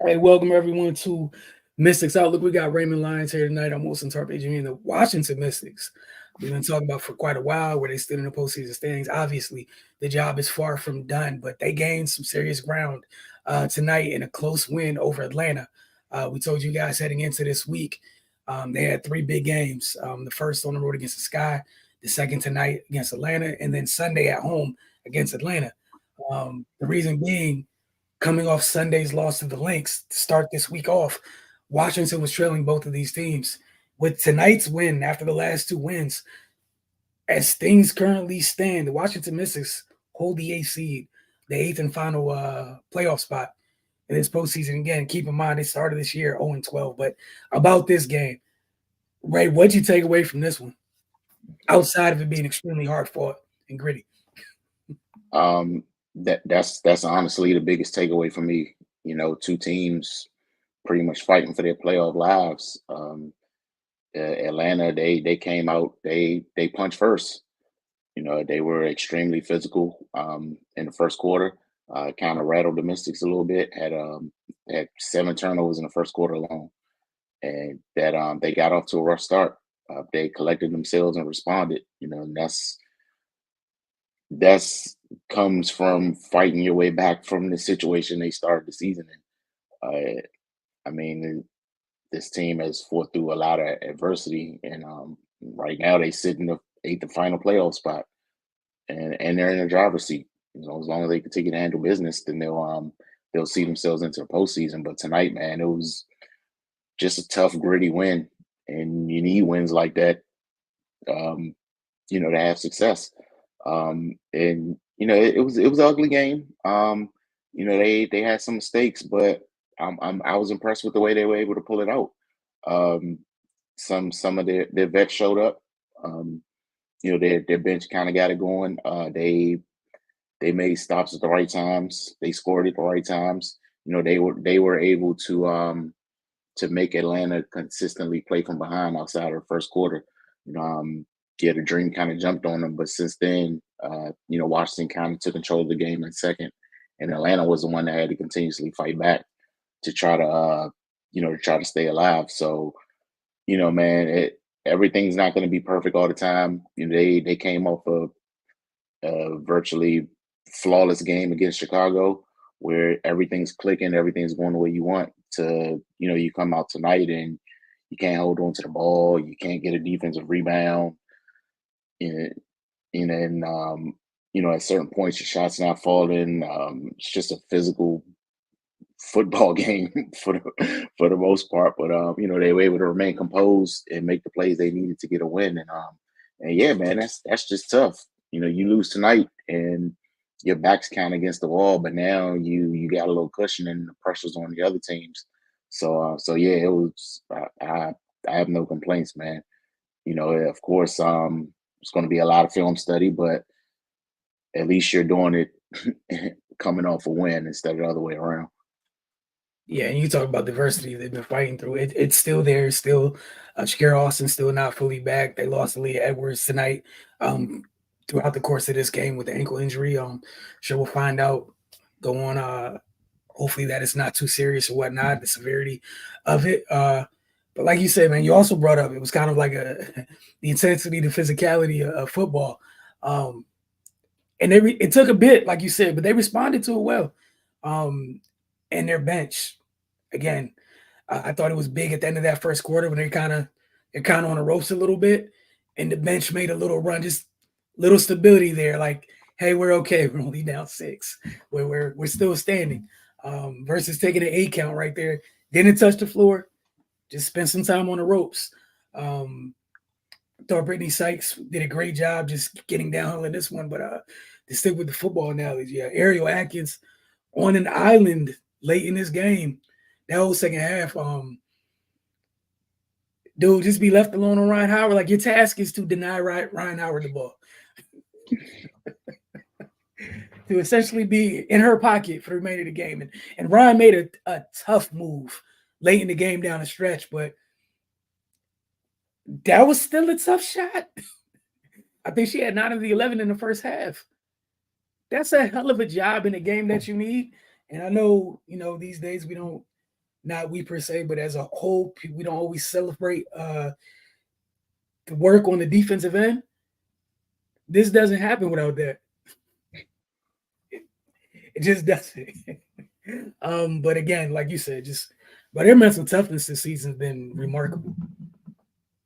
Hey, welcome everyone to Mystics Outlook. We got Raymond Lyons here tonight. I'm Wilson Tarpe Jr. and the Washington Mystics. We've been talking about for quite a while where they stood in the postseason standings. Obviously, the job is far from done, but they gained some serious ground tonight in a close win over Atlanta. We told you guys heading into this week, they had three big games. The first on the road against the Sky, the second tonight against Atlanta, and then Sunday at home against Atlanta. The reason being, coming off Sunday's loss to the Lynx to start this week off, Washington was trailing both of these teams. With tonight's win, after the last two wins, as things currently stand, the Washington Mystics hold the eighth seed, the eighth and final playoff spot in this postseason. Again, keep in mind they started this year 0-12. But about this game, Ray, what'd you take away from this one? Outside of it being extremely hard fought and gritty. Um, that's honestly the biggest takeaway for me. Two teams pretty much fighting for their playoff lives. Atlanta, they came out, they punched first. They were extremely physical in the first quarter. Kind of rattled the Mystics a little bit. Had seven turnovers in the first quarter alone, and that they got off to a rough start. They collected themselves and responded. And that's comes from fighting your way back from the situation they started the season in. I mean, this team has fought through a lot of adversity, and right now they sit in the eighth and final playoff spot, and they're in the driver's seat. As long as they continue to handle business, then they'll see themselves into the postseason. But tonight, man, it was just a tough, gritty win, and you need wins like that, to have success. And it was an ugly game. They had some mistakes, but I was impressed with the way they were able to pull it out. Um, some of their vets showed up. Um, their bench kind of got it going. They made stops at the right times. They scored at the right times. They were able to make Atlanta consistently play from behind outside of the first quarter. You know, um, yeah, the dream kind of jumped on them, but since then, Washington kind of took control of the game in second, and Atlanta was the one that had to continuously fight back to try to stay alive. So, man, everything's not going to be perfect all the time. They came off a virtually flawless game against Chicago, where everything's clicking, everything's going the way you want. You come out tonight and you can't hold on to the ball, you can't get a defensive rebound, and at certain points your shots not falling. It's just a physical football game for the most part. But they were able to remain composed and make the plays they needed to get a win. And yeah, man, that's just tough. You lose tonight and your back's kind of against the wall, but now you got a little cushion and the pressure's on the other teams. So yeah, it was. I have no complaints, man. Of course, it's going to be a lot of film study, but at least you're doing it coming off a win instead of the other way around. Yeah, and you talk about diversity they've been fighting through. It's still there. Still, Shakira Austin's still not fully back. They lost to Leah Edwards tonight. Um, Throughout the course of this game with the ankle injury, sure we'll find out. Go on. Hopefully that it's not too serious or whatnot. The severity of it. But like you said, man, you also brought up it was kind of like the intensity, the physicality of football. Um, and it took a bit, like you said, but they responded to it well. Um, and their bench, again, I thought it was big at the end of that first quarter when they're kind of on the ropes a little bit, and the bench made a little run, just little stability there. Like, hey, we're okay. We're only down six. We're still standing. Versus taking an 8 count right there, didn't touch the floor, just spent some time on the ropes. Um, Thought Brittany Sykes did a great job just getting downhill in this one, but to stick with the football analogy, yeah, Ariel Atkins on an island late in this game, that whole second half, dude, just be left alone on Ryan Howard. Like your task is to deny Ryan Howard the ball, to essentially be in her pocket for the remainder of the game. And Ryan made a tough move late in the game down the stretch, but that was still a tough shot. I think she had 9 of the 11 in the first half. That's a hell of a job in a game that you need. And I know, these days we don't not we per se, but as a whole, we don't always celebrate the work on the defensive end. This doesn't happen without that. It, it just doesn't. But again, like you said, just but their mental toughness this season's been remarkable.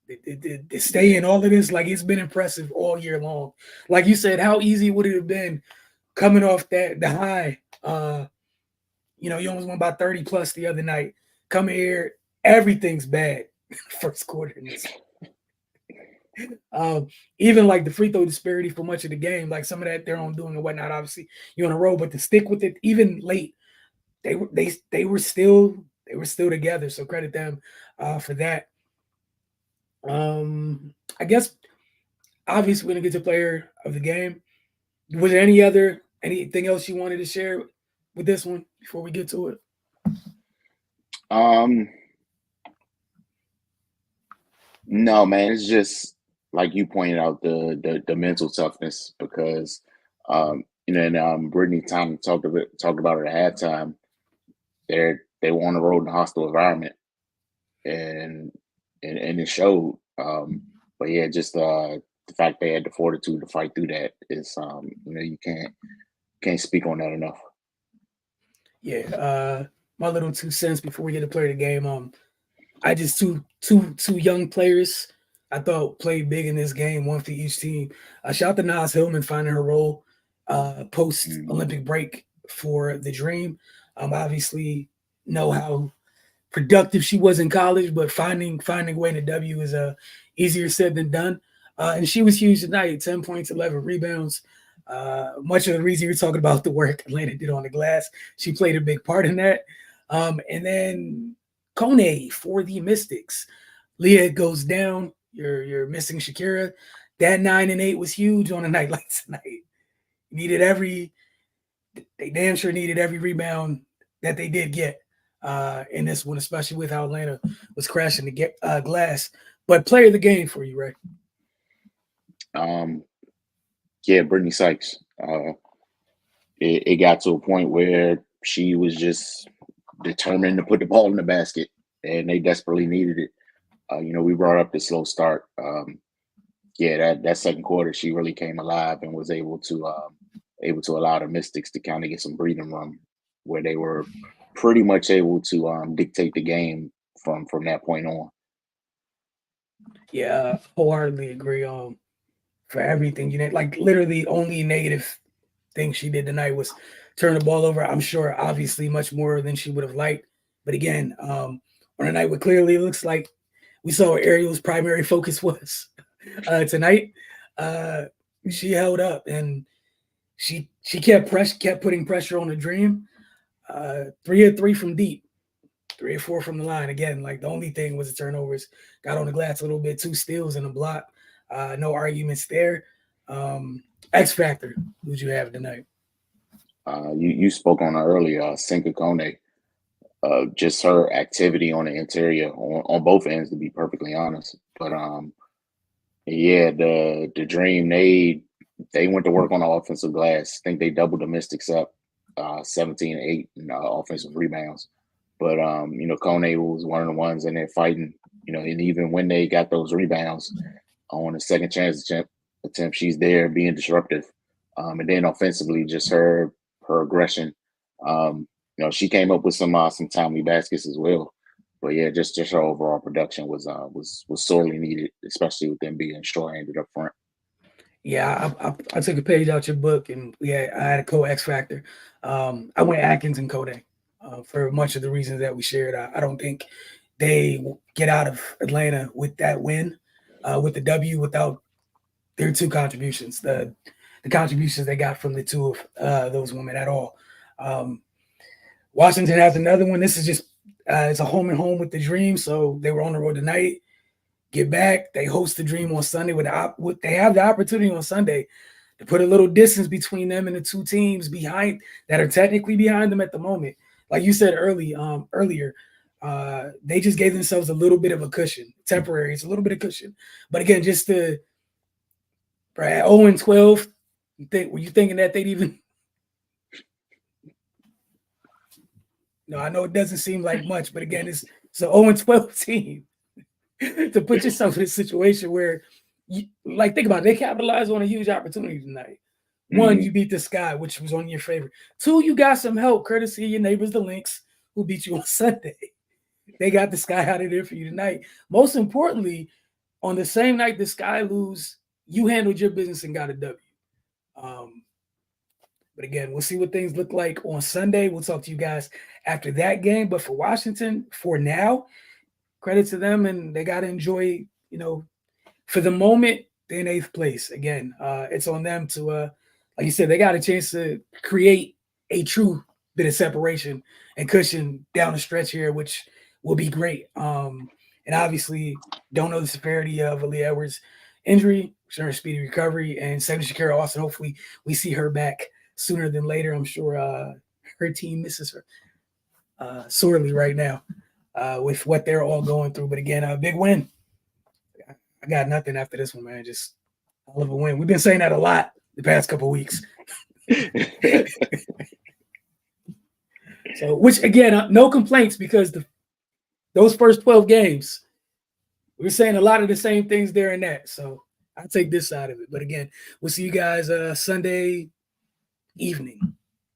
They stay in all of this, like it's been impressive all year long. Like you said, how easy would it have been coming off that the high? You almost won by 30 plus the other night. Coming here, everything's bad first quarter in this. Um, Even like the free throw disparity for much of the game, like some of that their own doing and whatnot. Obviously, you're on a roll, but to stick with it, even late, they were still together. So credit them for that. I guess obviously we're gonna get to player of the game. Was there anything else you wanted to share with this one before we get to it? Um, no, man, it's just like you pointed out the mental toughness because and Brittany Thompson talked about it at halftime. They were on the road in a hostile environment, and and it showed. But yeah, just the fact they had the fortitude to fight through that is you can't speak on that enough. Yeah, my little 2 cents before we get to play the game. I just two young players I thought played big in this game, one for each team. Shout out to Nas Hillman finding her role post Mhm. Olympic break for the Dream. Obviously know how productive she was in college, but finding a way to W is easier said than done. And she was huge tonight, 10 points, 11 rebounds. Much of the reason you're talking about the work Atlanta did on the glass, she played a big part in that. And then Kone for the Mystics. Leah goes down. You're missing Shakira. That 9 and 8 was huge on a night like tonight. Needed every they damn sure needed every rebound that they did get in this one, especially with how Atlanta was crashing the glass. But player of the game for you, Ray. Um, yeah, Brittany Sykes. It got to a point where she was just determined to put the ball in the basket, and they desperately needed it. We brought up the slow start. Yeah, that second quarter, she really came alive and was able to allow the Mystics to kind of get some breathing room, where they were pretty much able to dictate the game from that point on. Yeah, wholeheartedly agree. For everything like literally only negative thing she did tonight was turn the ball over. I'm sure, obviously, much more than she would have liked. But again, on a night where clearly it looks like we saw what Ariel's primary focus was tonight, uh, she held up and she kept putting pressure on the Dream. 3 of 3 from deep, 3 or 4 from the line. Again, like the only thing was the turnovers. Got on the glass a little bit, 2 steals and a block. No arguments there. X Factor, who'd you have tonight? You spoke on her earlier, Senka Kone. Just her activity on the interior on both ends, to be perfectly honest. But yeah, the Dream they went to work on the offensive glass. I think they doubled the Mystics up, 17-8 in offensive rebounds. But Kone was one of the ones in there fighting. And even when they got those rebounds on the second chance attempt, she's there being disruptive. And then offensively, just her aggression. She came up with some timely baskets as well. But yeah, just her overall production was sorely needed, especially with them being short-handed up front. Yeah, I took a page out your book, and I had a co X Factor. I went Atkins and Kodak for much of the reasons that we shared. I don't think they get out of Atlanta with that win, with the W, without their two contributions. The contributions they got from the two of those women at all. Um, Washington has another one. This is just it's a home and home with the Dream, so they were on the road tonight. Get back. They host the Dream on Sunday. They have the opportunity on Sunday to put a little distance between them and the two teams behind that are technically behind them at the moment. Like you said earlier, they just gave themselves a little bit of a cushion, temporary. It's a little bit of cushion, but again, just to at 0-12, were you thinking that they'd even? No, I know it doesn't seem like much, but again, it's an 0-12 team. To put yourself in a situation where, like, think about it, they capitalized on a huge opportunity tonight. One, Hmm. you beat the Sky, which was on your favor. Two, you got some help courtesy of your neighbors, the Lynx, who beat you on Sunday. They got the Sky out of there for you tonight. Most importantly, on the same night the Sky lose, you handled your business and got a W. Um, but again, we'll see what things look like on Sunday. We'll talk to you guys after that game. But for Washington, for now, credit to them, and they got to enjoy, for the moment, they're in eighth place. Again, it's on them to, like you said, they got a chance to create a true bit of separation and cushion down the stretch here, which will be great. And obviously, don't know the severity of Aaliyah Edwards' injury. Sure, speedy recovery, and same to Shakira Austin. Hopefully, we see her back sooner than later. I'm sure her team misses her sorely right now with what they're all going through. But again, a big win. I got nothing after this one, man. Just I love a win. We've been saying that a lot the past couple of weeks. So, which again, no complaints because those first 12 games, we are saying a lot of the same things there and that. So I take this side of it. But again, we'll see you guys Sunday evening.